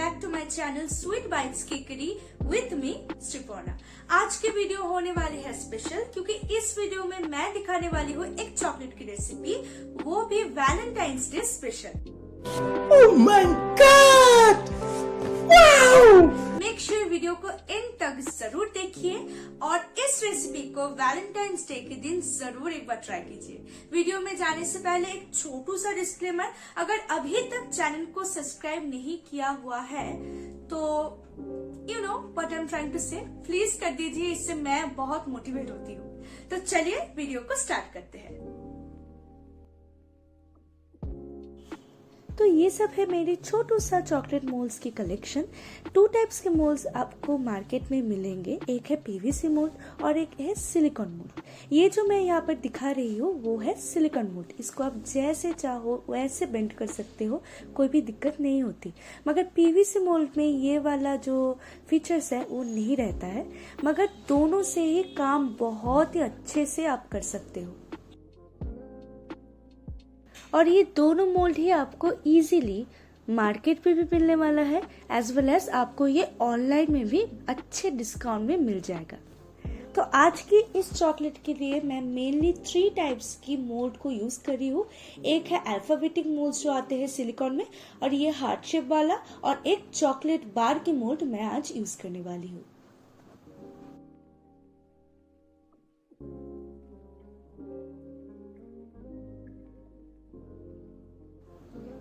Back to my channel sweet bites cakery with me Shreeparna. आज की video होने वाली है स्पेशल क्योंकि इस वीडियो में मैं दिखाने वाली हूँ एक चॉकलेट की रेसिपी, वो भी Valentine's day special. Oh my God! Wow! Make sure video को एंड तक जरूर देखिए और इस रेसिपी को वैलेंटाइंस डे के दिन जरूर एक बार ट्राई कीजिए। वीडियो में जाने से पहले एक छोटू सा डिस्क्लेमर, अगर अभी तक चैनल को सब्सक्राइब नहीं किया हुआ है तो you know what I am trying to say, please कर दीजिए, इससे मैं बहुत मोटिवेट होती हूँ। तो चलिए वीडियो को स्टार्ट करते हैं। तो ये सब है मेरी छोटू सा चॉकलेट मोल्ड्स की कलेक्शन। 2 टाइप्स के मोल्ड्स आपको मार्केट में मिलेंगे, एक है पीवीसी मोल्ड और एक है सिलिकॉन मोल्ड। ये जो मैं यहाँ पर दिखा रही हूँ वो है सिलिकॉन मोल्ड। इसको आप जैसे चाहो वैसे बेंड कर सकते हो, कोई भी दिक्कत नहीं होती। मगर पीवीसी मोल्ड में ये वाला जो फीचर्स है वो नहीं रहता है, मगर दोनों से ही काम बहुत ही अच्छे से आप कर सकते हो। और ये दोनों मोल्ड ही आपको इजीली मार्केट पे भी मिलने वाला है, एज वेल एज आपको ये ऑनलाइन में भी अच्छे डिस्काउंट में मिल जाएगा। तो आज की इस चॉकलेट के लिए मैं मेनली 3 टाइप्स की मोल्ड को यूज कर रही हूँ। एक है अल्फाबेटिक मोल्ड जो आते हैं सिलिकॉन में, और ये हार्ट शेप वाला, और एक चॉकलेट बार की मोल्ड मैं आज यूज करने वाली हूँ।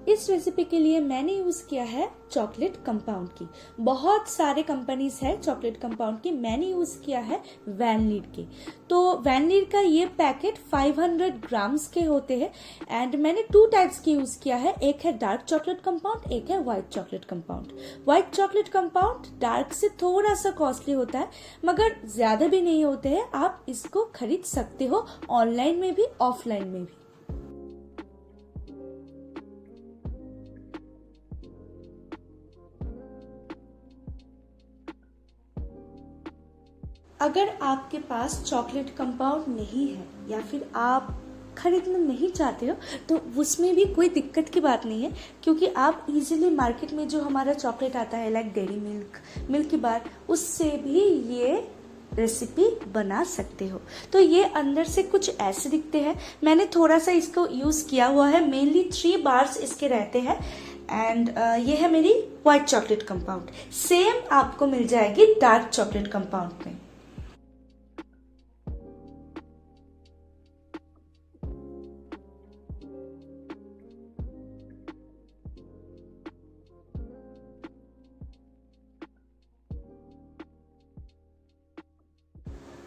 इस रेसिपी के लिए मैंने यूज किया है चॉकलेट कंपाउंड की। बहुत सारे कंपनीज है चॉकलेट कंपाउंड की, मैंने यूज किया है वैनलीड की। तो वैनलीड का ये पैकेट 500 ग्राम्स के होते हैं एंड मैंने 2 टाइप्स के यूज किया है। एक है डार्क चॉकलेट कंपाउंड, एक है white chocolate compound. White chocolate compound dark से थोड़ा सा कॉस्टली होता है, मगर ज्यादा भी नहीं होते हैं। आप इसको खरीद सकते हो ऑनलाइन में भी ऑफलाइन में भी। अगर आपके पास चॉकलेट कंपाउंड नहीं है या फिर आप खरीदना नहीं चाहते हो तो उसमें भी कोई दिक्कत की बात नहीं है, क्योंकि आप इजीली मार्केट में जो हमारा चॉकलेट आता है लाइक डेयरी मिल्क, मिल्की बार, उससे भी ये रेसिपी बना सकते हो। तो ये अंदर से कुछ ऐसे दिखते हैं। मैंने थोड़ा सा इसको यूज किया हुआ है, मेनली 3 बार्स इसके रहते हैं। एंड ये है मेरी व्हाइट चॉकलेट कंपाउंड। सेम आपको मिल जाएगी डार्क चॉकलेट कंपाउंड में।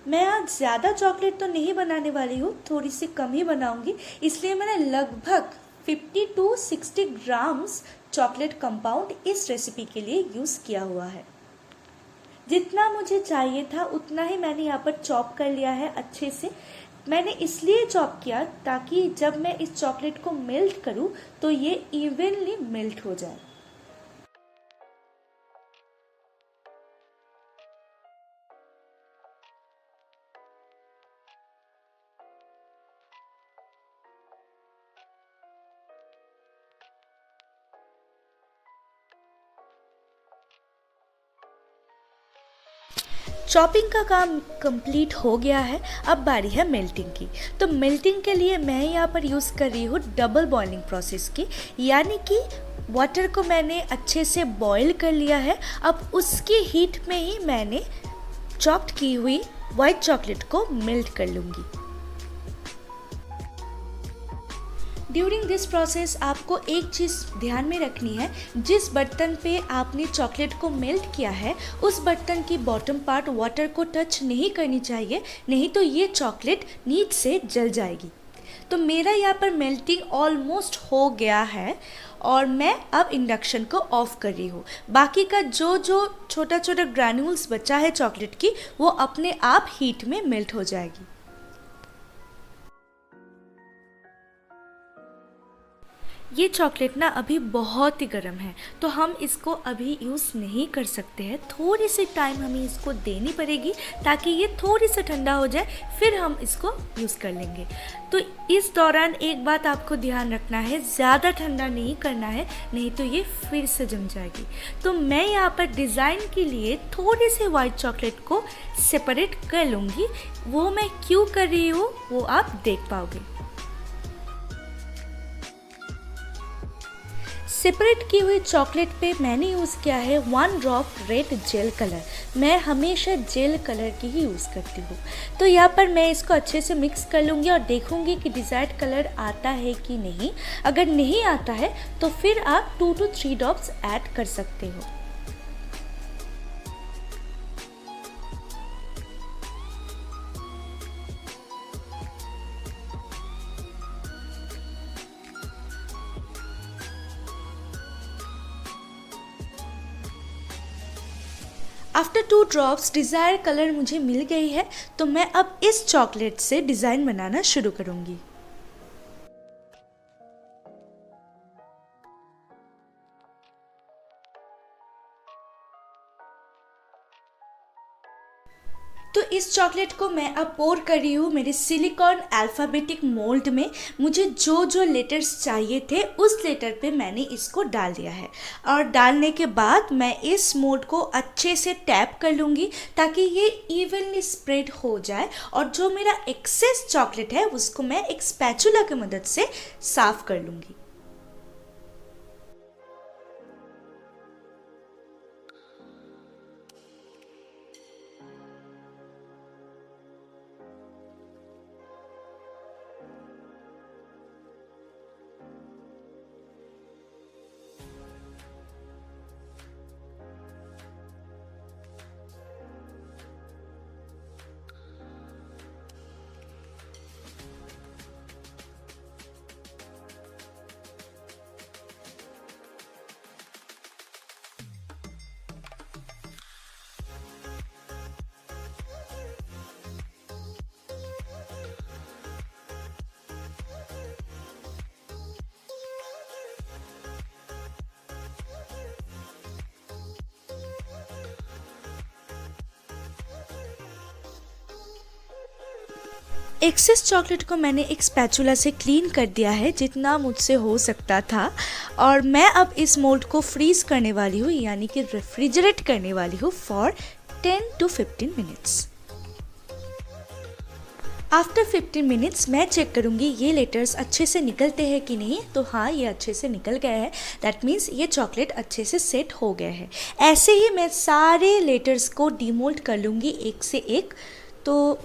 मैं आज ज़्यादा चॉकलेट तो नहीं बनाने वाली हूँ, थोड़ी सी कम ही बनाऊंगी, इसलिए मैंने लगभग 50 to 60 ग्राम्स चॉकलेट कंपाउंड इस रेसिपी के लिए यूज़ किया हुआ है। जितना मुझे चाहिए था उतना ही मैंने यहाँ पर चॉप कर लिया है अच्छे से। मैंने इसलिए चॉप किया ताकि जब मैं इस चॉकलेट को मेल्ट करूँ तो ये इवनली मेल्ट हो जाए। चॉपिंग का काम कंप्लीट हो गया है, अब बारी है मेल्टिंग की। तो मेल्टिंग के लिए मैं यहाँ पर यूज़ कर रही हूँ डबल बॉइलिंग प्रोसेस की, यानी कि वाटर को मैंने अच्छे से बॉईल कर लिया है। अब उसकी हीट में ही मैंने चॉप्ड की हुई वाइट चॉकलेट को मेल्ट कर लूँगी। ड्यूरिंग दिस प्रोसेस आपको एक चीज़ ध्यान में रखनी है, जिस बर्तन पे आपने चॉकलेट को मेल्ट किया है उस बर्तन की बॉटम पार्ट वाटर को टच नहीं करनी चाहिए, नहीं तो ये चॉकलेट नीचे से जल जाएगी। तो मेरा यहाँ पर मेल्टिंग ऑलमोस्ट हो गया है और मैं अब इंडक्शन को ऑफ कर रही हूँ। बाकी का जो छोटा छोटा ग्रैन्यूल्स बचा है चॉकलेट की, वो अपने आप हीट में मेल्ट हो जाएगी। ये चॉकलेट ना अभी बहुत ही गर्म है, तो हम इसको अभी यूज़ नहीं कर सकते हैं। थोड़ी सी टाइम हमें इसको देनी पड़ेगी ताकि ये थोड़ी सा ठंडा हो जाए, फिर हम इसको यूज़ कर लेंगे। तो इस दौरान एक बात आपको ध्यान रखना है, ज़्यादा ठंडा नहीं करना है, नहीं तो ये फिर से जम जाएगी। तो मैं यहाँ पर डिज़ाइन के लिए थोड़ी सी वाइट चॉकलेट को सेपरेट कर लूँगी। वो मैं क्यों कर रही हूँ वो आप देख पाओगे। सेपरेट की हुई चॉकलेट पे मैंने यूज़ किया है 1 ड्रॉप रेड जेल कलर। मैं हमेशा जेल कलर की ही यूज़ करती हूँ। तो यहाँ पर मैं इसको अच्छे से मिक्स कर लूँगी और देखूँगी कि डिज़ायर्ड कलर आता है कि नहीं। अगर नहीं आता है तो फिर आप 2 to 3 ड्रॉप्स ऐड कर सकते हो। आफ्टर 2 ड्रॉप्स डिज़ायर कलर मुझे मिल गई है, तो मैं अब इस चॉकलेट से डिज़ाइन बनाना शुरू करूँगी। तो इस चॉकलेट को मैं अब पोर कर रही हूँ मेरे सिलिकॉन अल्फ़ाबेटिक मोल्ड में। मुझे जो जो लेटर्स चाहिए थे उस लेटर पे मैंने इसको डाल दिया है, और डालने के बाद मैं इस मोल्ड को अच्छे से टैप कर लूँगी ताकि ये इवनली स्प्रेड हो जाए। और जो मेरा एक्सेस चॉकलेट है उसको मैं एक स्पैचुला की मदद से साफ़ कर लूँगी। एक्सेस चॉकलेट को मैंने एक स्पैचुला से क्लीन कर दिया है जितना मुझसे हो सकता था, और मैं अब इस मोल्ड को फ्रीज़ करने वाली हूँ, यानी कि रेफ्रिजरेट करने वाली हूँ for 10 to 15 minutes. After 15 minutes मैं चेक करूँगी ये लेटर्स अच्छे से निकलते हैं कि नहीं। तो हाँ, ये अच्छे से निकल गया है, दैट मीन्स ये चॉकलेट अच्छे से सेट हो गया है। ऐसे ही मैं सारे लेटर्स को डीमोल्ड कर लूँगी एक से एक। तो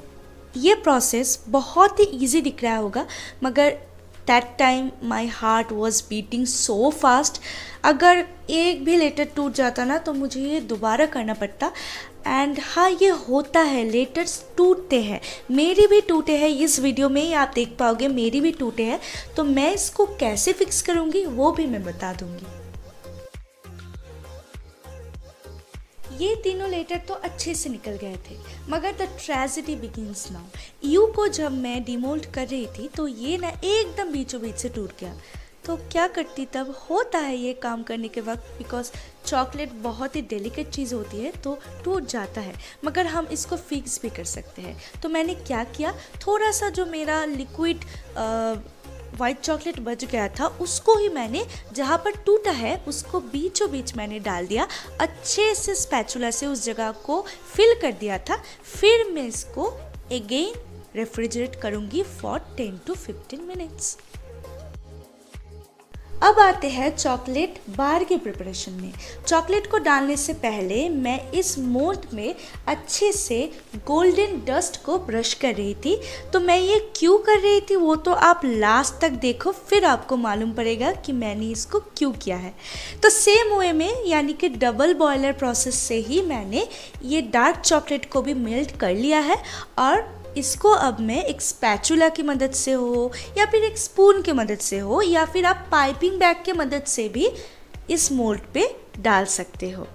ये प्रोसेस बहुत ही इजी दिख रहा होगा, मगर that time my heart was beating so fast. अगर एक भी लेटर टूट जाता ना तो मुझे ये दोबारा करना पड़ता। एंड हाँ, ये होता है, लेटर्स टूटते हैं, मेरी भी टूटे हैं। इस वीडियो में ही आप देख पाओगे मेरी भी टूटे हैं। तो मैं इसको कैसे फिक्स करूँगी वो भी मैं बता दूँगी। ये तीनों लेटर तो अच्छे से निकल गए थे, मगर the tragedy begins now. You को जब मैं डिमोल्ड कर रही थी तो ये ना एकदम बीचों बीच से टूट गया। तो क्या करती तब? होता है ये काम करने के वक्त, बिकॉज चॉकलेट बहुत ही डेलिकेट चीज़ होती है तो टूट जाता है, मगर हम इसको फिक्स भी कर सकते हैं। तो मैंने क्या किया, थोड़ा सा जो मेरा लिक्विड वाइट चॉकलेट बच गया था उसको ही मैंने जहाँ पर टूटा है उसको बीचों बीच मैंने डाल दिया, अच्छे से स्पैचुला से उस जगह को फिल कर दिया था। फिर मैं इसको अगेन रेफ्रिजरेट करूँगी फॉर 10 to 15 मिनट्स। अब आते हैं चॉकलेट बार के प्रिपरेशन में। चॉकलेट को डालने से पहले मैं इस मोल्ड में अच्छे से गोल्डन डस्ट को ब्रश कर रही थी। तो मैं ये क्यों कर रही थी वो तो आप लास्ट तक देखो, फिर आपको मालूम पड़ेगा कि मैंने इसको क्यों किया है। तो सेम वे में, यानी कि डबल बॉयलर प्रोसेस से ही मैंने ये डार्क चॉकलेट को भी मेल्ट कर लिया है, और इसको अब मैं एक स्पैचुला की मदद से हो या फिर एक स्पून की मदद से हो या फिर आप पाइपिंग बैग की मदद से भी इस मोल्ड पे डाल सकते हो।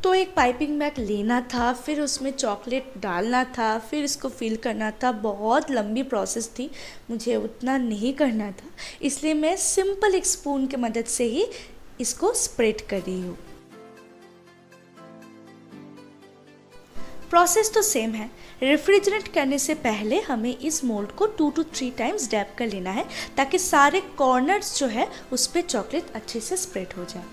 तो एक पाइपिंग बैग लेना था, फिर उसमें चॉकलेट डालना था, फिर इसको फिल करना था। बहुत लंबी प्रोसेस थी, मुझे उतना नहीं करना था, इसलिए मैं सिंपल एक स्पून की मदद से ही इसको स्प्रेड कर रही हूँ। प्रोसेस तो सेम है। रेफ्रिजरेट करने से पहले हमें इस मोल्ड को 2 to 3 टाइम्स डैप कर लेना है ताकि सारे कॉर्नर्स जो है उस पर चॉकलेट अच्छे से स्प्रेड हो जाए।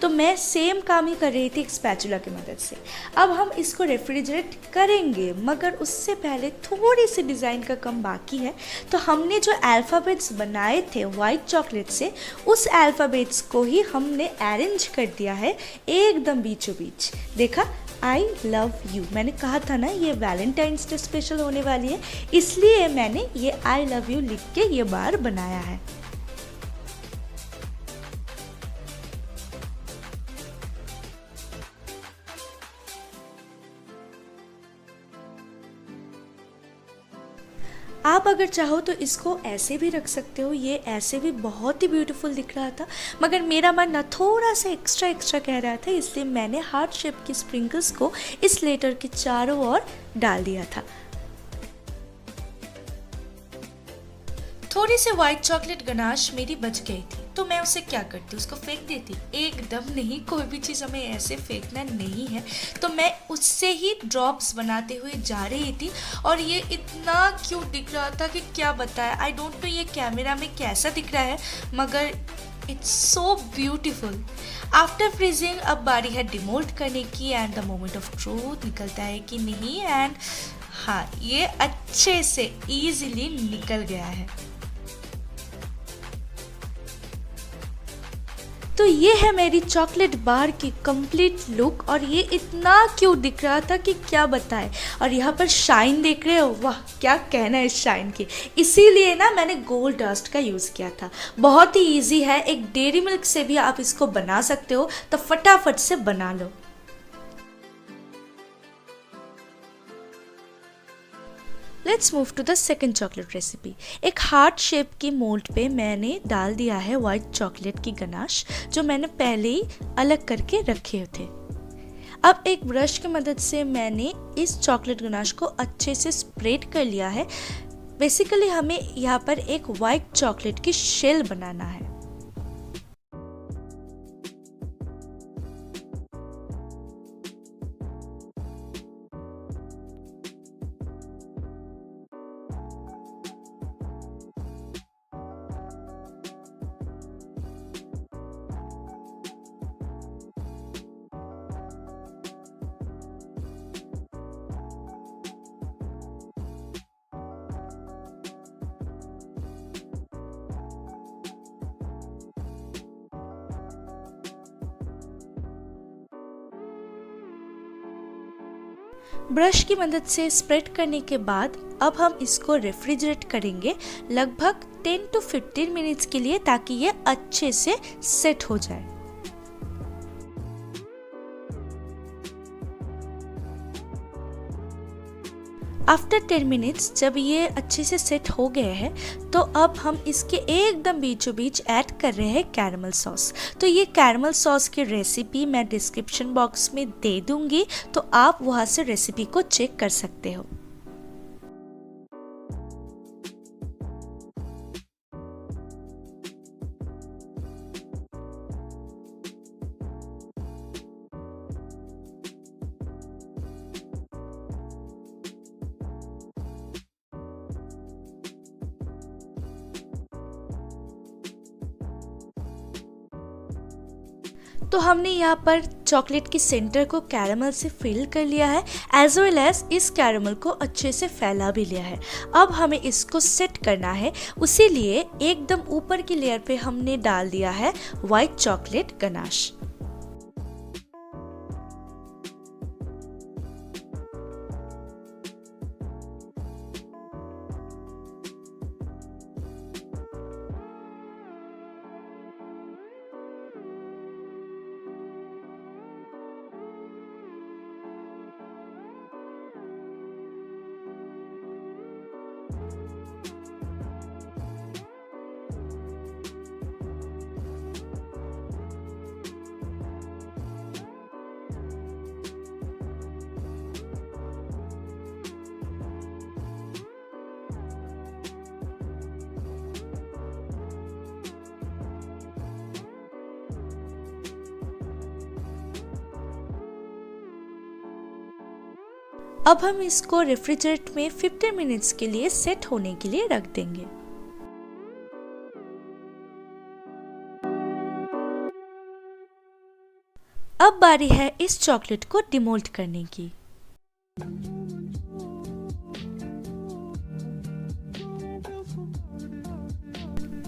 तो मैं सेम काम ही कर रही थी एक स्पैचुला की मदद से। अब हम इसको रेफ्रिजरेट करेंगे, मगर उससे पहले थोड़ी सी डिज़ाइन का काम बाकी है। तो हमने जो अल्फ़ाबेट्स बनाए थे वाइट चॉकलेट से, उस अल्फ़ाबेट्स को ही हमने अरेंज कर दिया है एकदम बीचों बीच। देखा, आई लव यू। मैंने कहा था ना ये वैलेंटाइंस डे स्पेशल होने वाली है, इसलिए मैंने ये आई लव यू लिख के ये बार बनाया है। आप अगर चाहो तो इसको ऐसे भी रख सकते हो, ये ऐसे भी बहुत ही ब्यूटीफुल दिख रहा था, मगर मेरा मन ना थोड़ा सा एक्स्ट्रा कह रहा था, इसलिए मैंने हार्ट शेप की स्प्रिंकल्स को इस लेटर के चारों ओर डाल दिया था। थोड़ी सी वाइट चॉकलेट गनाश मेरी बच गई थी, तो मैं उसे क्या करती, उसको फेंक देती? एकदम नहीं, कोई भी चीज़ हमें ऐसे फेंकना नहीं है। तो मैं उससे ही ड्रॉप्स बनाते हुए जा रही थी, और ये इतना क्यूट दिख रहा था कि क्या बताया। आई डोंट नो ये कैमरा में कैसा दिख रहा है, मगर it's so beautiful. After freezing अब बारी है डिमोल्ड करने की, and the moment of truth निकलता है कि नहीं। एंड हाँ, ये अच्छे से ईजिली निकल गया है। तो ये है मेरी चॉकलेट बार की कंप्लीट लुक, और ये इतना क्यूट दिख रहा था कि क्या बताएं। और यहाँ पर शाइन देख रहे हो, वाह क्या कहना है इस शाइन की। इसीलिए ना मैंने गोल्ड डस्ट का यूज़ किया था। बहुत ही इजी है, एक डेयरी मिल्क से भी आप इसको बना सकते हो, तो फटाफट से बना लो। Let's move to the second chocolate recipe. एक हार्ट शेप की मोल्ड पे मैंने डाल दिया है वाइट चॉकलेट की गनाश, जो मैंने पहले ही अलग करके रखे थे। अब एक ब्रश की मदद से मैंने इस चॉकलेट गनाश को अच्छे से स्प्रेड कर लिया है। बेसिकली हमें यहाँ पर एक वाइट चॉकलेट की शेल बनाना है। ब्रश की मदद से स्प्रेड करने के बाद अब हम इसको रेफ्रिजरेट करेंगे लगभग 10 to 15 मिनट्स के लिए, ताकि ये अच्छे से सेट हो जाए। आफ्टर 10 मिनट्स जब ये अच्छे से सेट हो गए हैं, तो अब हम इसके एकदम बीचों बीच ऐड कर रहे हैं कैरमल सॉस। तो ये कैरमल सॉस की रेसिपी मैं डिस्क्रिप्शन बॉक्स में दे दूंगी, तो आप वहाँ से रेसिपी को चेक कर सकते हो। तो हमने यहाँ पर चॉकलेट के सेंटर को कैरमल से फिल कर लिया है, एज वेल एज इस कैरमल को अच्छे से फैला भी लिया है। अब हमें इसको सेट करना है, उसी लिए एकदम ऊपर की लेयर पे हमने डाल दिया है वाइट चॉकलेट गनाश। अब हम इसको रेफ्रिजरेटर में 15 मिनट्स के लिए सेट होने के लिए रख देंगे। अब बारी है इस चॉकलेट को डिमोल्ड करने की।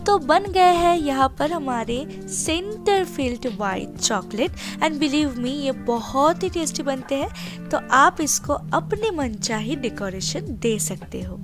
तो बन गए हैं यहाँ पर हमारे centre field white chocolate and believe me ये बहुत ही टेस्टी बनते हैं। तो आप इसको अपने मनचाही डेकोरेशन दे सकते हो।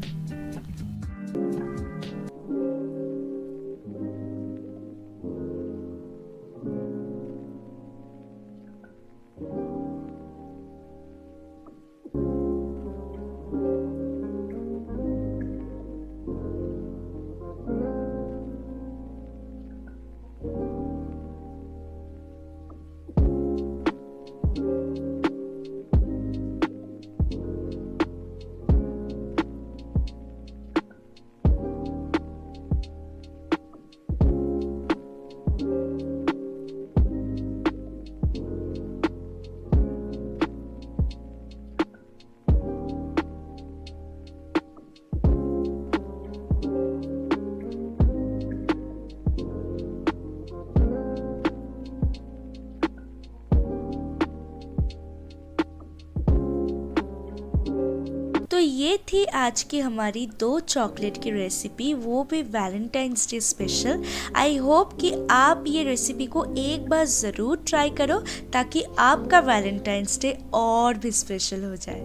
तो ये थी आज की हमारी 2 चॉकलेट की रेसिपी, वो भी Valentine's day special. I hope कि आप ये रेसिपी को एक बार ज़रूर ट्राई करो ताकि आपका वैलेंटाइंस डे और भी स्पेशल हो जाए।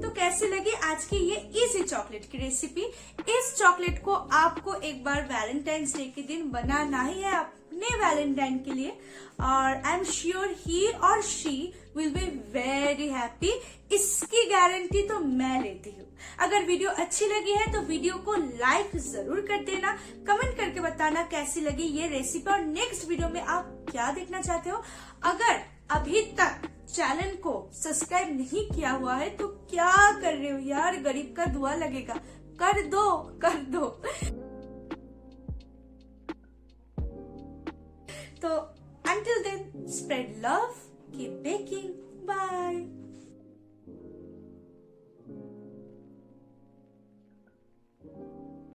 तो कैसी लगी आज की ये इजी चॉकलेट की रेसिपी? इस चॉकलेट को आपको एक बार वैलेंटाइंस डे के दिन बनाना ही है अपने वैलेंटाइन के लिए, और आई एम श्योर ही और she will be very happy. इसकी गारंटी तो मैं लेती हूँ। अगर वीडियो अच्छी लगी है तो वीडियो को लाइक जरूर कर देना, कमेंट करके बताना कैसी लगी ये रेसिपी और नेक्स्ट वीडियो में आप क्या देखना चाहते हो। अगर अभी तक चैनल को सब्सक्राइब नहीं किया हुआ है तो क्या कर रहे हो यार, गरीब का दुआ लगेगा, कर दो कर दो। तो until then, spread love, keep baking, bye.